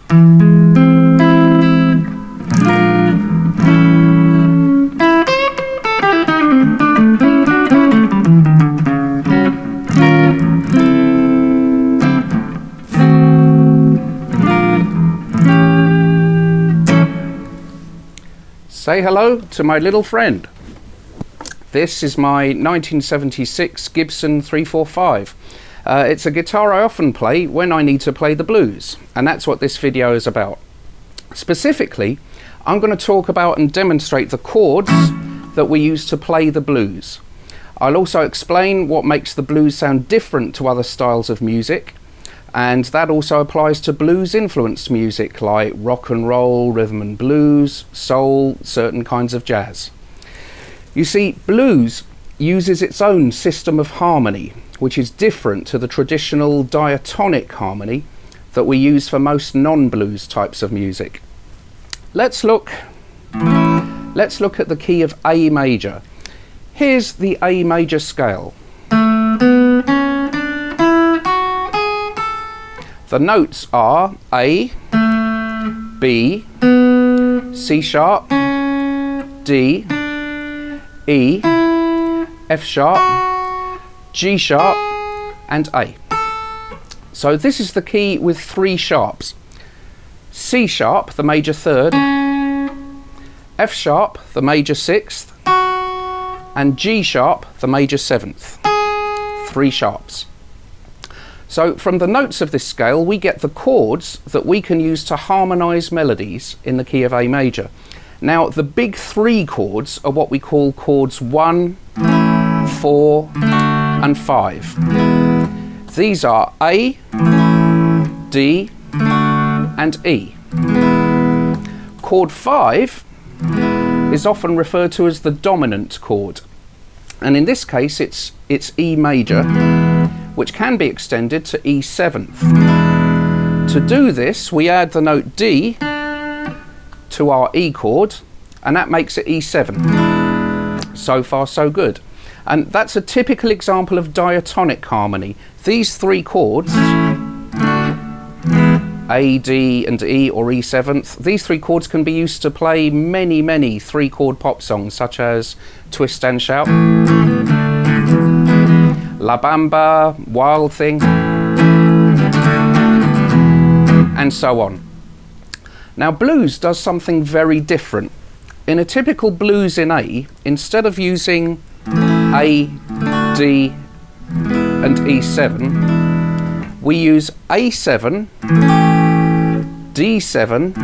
Say hello to my little friend. This is my 1976 Gibson 345. It's a guitar I often play when I need to play the blues, and that's what this video is about. Specifically, I'm going to talk about and demonstrate the chords that we use to play the blues. I'll also explain what makes the blues sound different to other styles of music, and that also applies to blues influenced music like rock and roll, rhythm and blues, soul, certain kinds of jazz. You see, blues uses its own system of harmony, which is different to the traditional diatonic harmony that we use for most non-blues types of music. Let's look at the key of A major. Here's the A major scale. The notes are A, B, C sharp, D, E, F sharp, G sharp and A. So this is the key with three sharps. C sharp, the major third, F sharp, the major sixth, and G sharp, the major seventh. Three sharps. So from the notes of this scale we get the chords that we can use to harmonise melodies in the key of A major. Now the big three chords are what we call chords 1, 4 and 5. These are A, D and E. Chord 5 is often referred to as the dominant chord, and in this case it's E major, which can be extended to E7th. To do this, we add the note D to our E chord, and that makes it E7. So far, so good. And that's a typical example of diatonic harmony. These three chords, A, D and E or E7th, these three chords can be used to play many three-chord pop songs such as Twist and Shout, La Bamba, Wild Thing, and so on. Now blues does something very different. In a typical blues in A, instead of using A, D and E7, we use A7, D7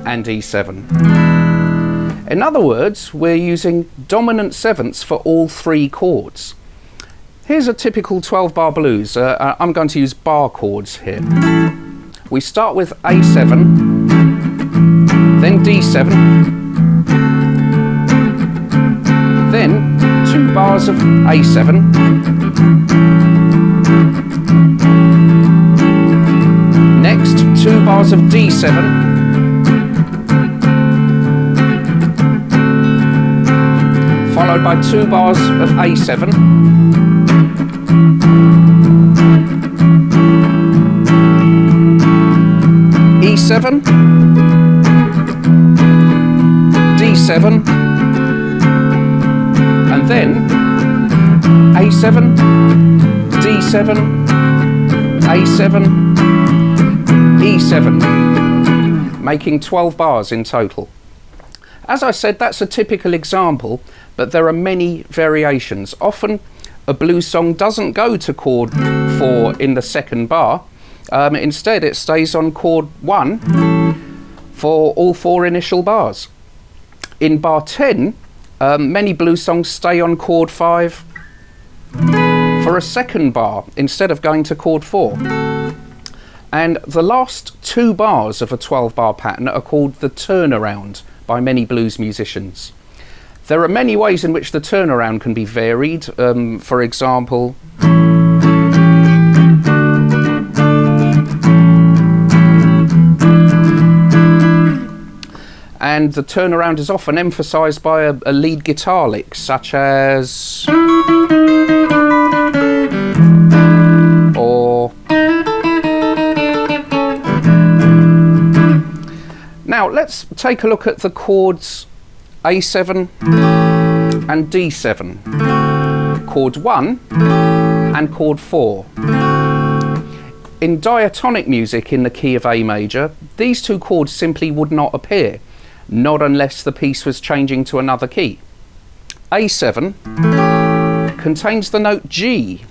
and E7. In other words, we're using dominant sevenths for all three chords. Here's a typical 12-bar blues. I'm going to use bar chords here. We start with A7, then D7, then 2 bars of A7, next 2 bars of D7, followed by 2 bars of A7, E7, D7, and then A7, D7, A7, E7, making 12 bars in total. As I said, that's a typical example, but there are many variations. Often a blues song doesn't go to chord 4 in the second bar. Instead it stays on chord 1 for all 4 initial bars. In bar 10, many blues songs stay on chord 5 for a second bar instead of going to chord 4. And the last 2 bars of a 12-bar pattern are called the turnaround by many blues musicians. There are many ways in which the turnaround can be varied. For example, and the turnaround is often emphasised by a lead guitar lick, such as, or Now let's take a look at the chords A7 and D7, chord 1 and chord 4. In diatonic music in the key of A major, these two chords simply would not appear, not unless the piece was changing to another key. A7 contains the note G,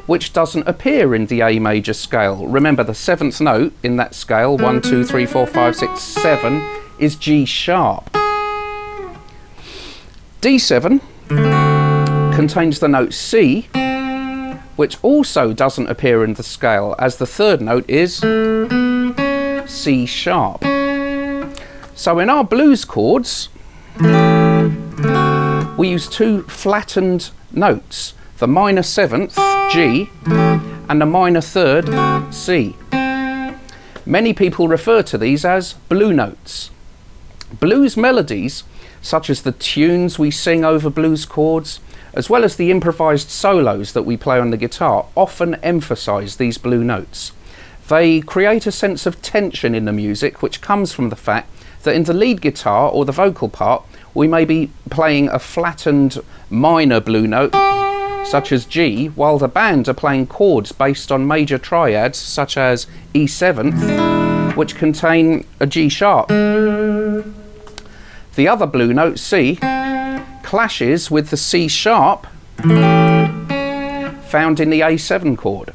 which doesn't appear in the A major scale. Remember, the 7th note in that scale, 1, 2, 3, 4, 5, 6, 7, is G sharp. D7 contains the note C, which also doesn't appear in the scale, as the 3rd note is C sharp. So in our blues chords, we use two flattened notes, the minor 7th, G, and the minor 3rd, C. Many people refer to these as blue notes. Blues melodies, such as the tunes we sing over blues chords, as well as the improvised solos that we play on the guitar, often emphasize these blue notes. They create a sense of tension in the music, which comes from the fact that in the lead guitar or the vocal part, we may be playing a flattened minor blue note, such as G, while the band are playing chords based on major triads, such as E7th, which contain a G sharp. The other blue note, C, clashes with the C sharp found in the A7 chord.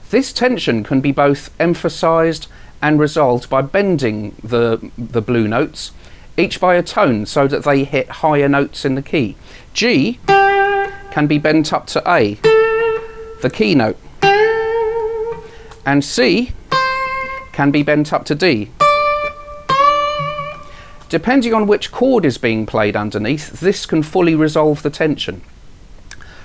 This tension can be both emphasized and resolved by bending the blue notes, each by a tone, so that they hit higher notes in the key. G can be bent up to A, the key note, and C can be bent up to D. Depending on which chord is being played underneath, this can fully resolve the tension.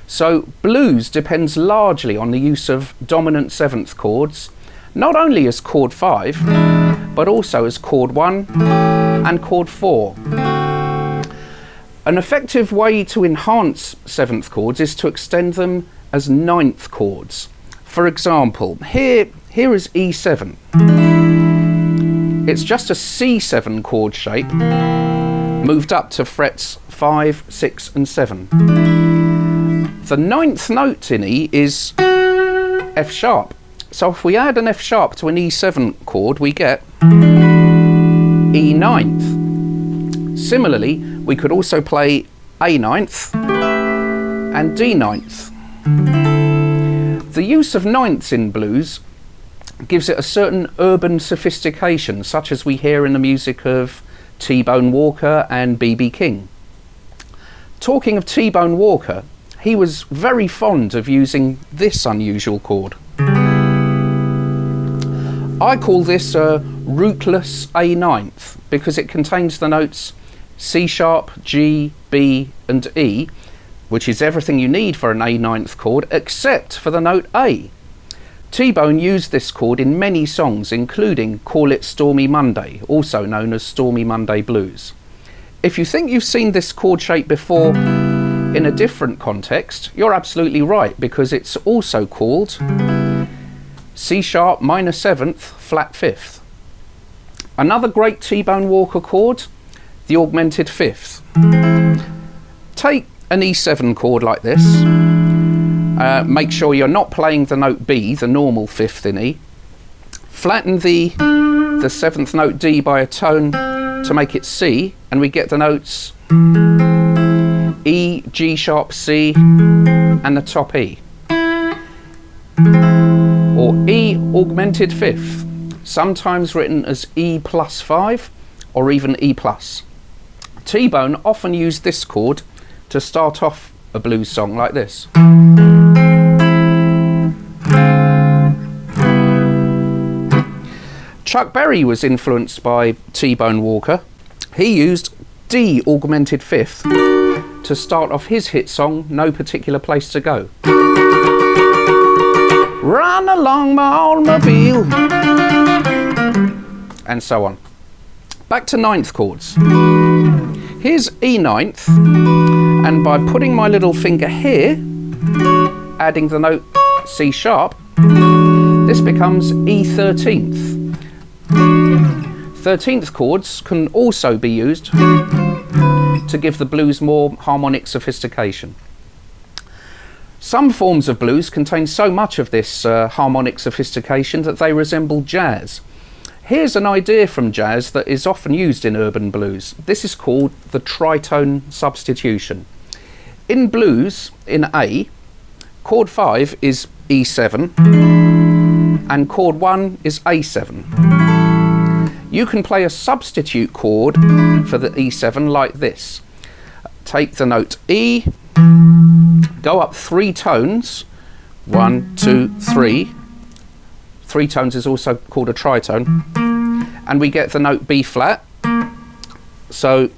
So blues depends largely on the use of dominant 7th chords, not only as chord 5, but also as chord 1 and chord 4. An effective way to enhance 7th chords is to extend them as 9th chords. For example, here is E7. It's just a C7 chord shape, moved up to frets 5, 6 and 7. The 9th note in E is F sharp. So if we add an F sharp to an E7 chord, we get E 9th. Similarly, we could also play A 9th and D 9th. The use of 9ths in blues gives it a certain urban sophistication, such as we hear in the music of T-Bone Walker and B.B. King. Talking of T-Bone Walker, he was very fond of using this unusual chord. I call this a Rootless A9 because it contains the notes C sharp, G, B and E, which is everything you need for an A9 chord except for the note A. T-Bone used this chord in many songs, including Call It Stormy Monday, also known as Stormy Monday Blues. If you think you've seen this chord shape before in a different context, you're absolutely right, because it's also called C sharp minor 7th flat 5th. Another great T-Bone Walker chord, the Augmented Fifth. Take an E7 chord like this. Make sure you're not playing the note B, the normal 5th in E. Flatten the 7th note D by a tone to make it C, and we get the notes E, G sharp, C, and the top E. Or E Augmented Fifth, sometimes written as E plus 5 or even E plus. T-Bone often used this chord to start off a blues song like this. Chuck Berry was influenced by T-Bone Walker. He used D Augmented Fifth to start off his hit song, No Particular Place to Go. Run along my automobile, and so on. Back to 9th chords. Here's E 9th, and by putting my little finger here, adding the note C sharp, this becomes E 13th. 13th chords can also be used to give the blues more harmonic sophistication. Some forms of blues contain so much of this harmonic sophistication that they resemble jazz. Here's an idea from jazz that is often used in urban blues. This is called the Tritone Substitution. In blues, in A, chord 5 is E7 and chord 1 is A7. You can play a substitute chord for the E7 like this. Take the note E, go up 3 tones, 1, 2, 3. 3 tones is also called a tritone, and we get the note B flat. So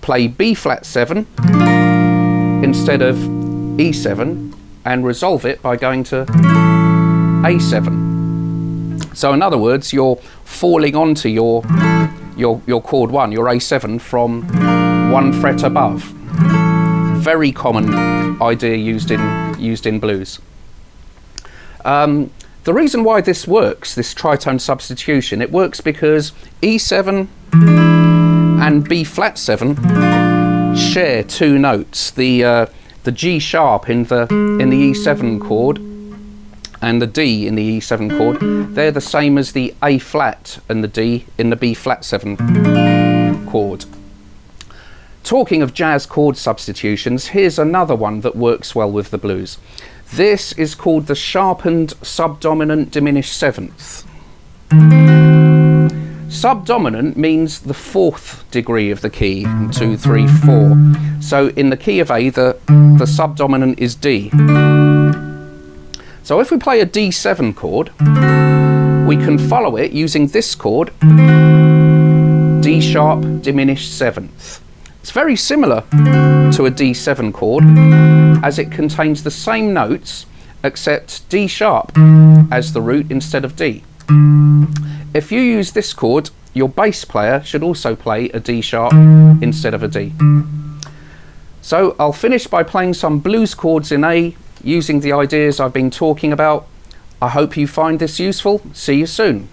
play B flat 7 instead of E7 and resolve it by going to A7. So in other words, you're falling onto your chord 1, your A7, from 1 fret above. Very common idea used in blues. The reason why this works, this tritone substitution, it works because E7 and B flat 7 share 2 notes. The G sharp in the E7 chord and the D in the E7 chord, they're the same as the A flat and the D in the B flat 7 chord. Talking of jazz chord substitutions, here's another one that works well with the blues. This is called the sharpened subdominant diminished seventh. Subdominant means the 4th degree of the key, 2, 3, 4. So in the key of A, the subdominant is D. So if we play a D7 chord, we can follow it using this chord, D sharp diminished 7th. It's very similar to a D7 chord, as it contains the same notes except D sharp as the root instead of D. If you use this chord, your bass player should also play a D sharp instead of a D. So I'll finish by playing some blues chords in A using the ideas I've been talking about. I hope you find this useful. See you soon.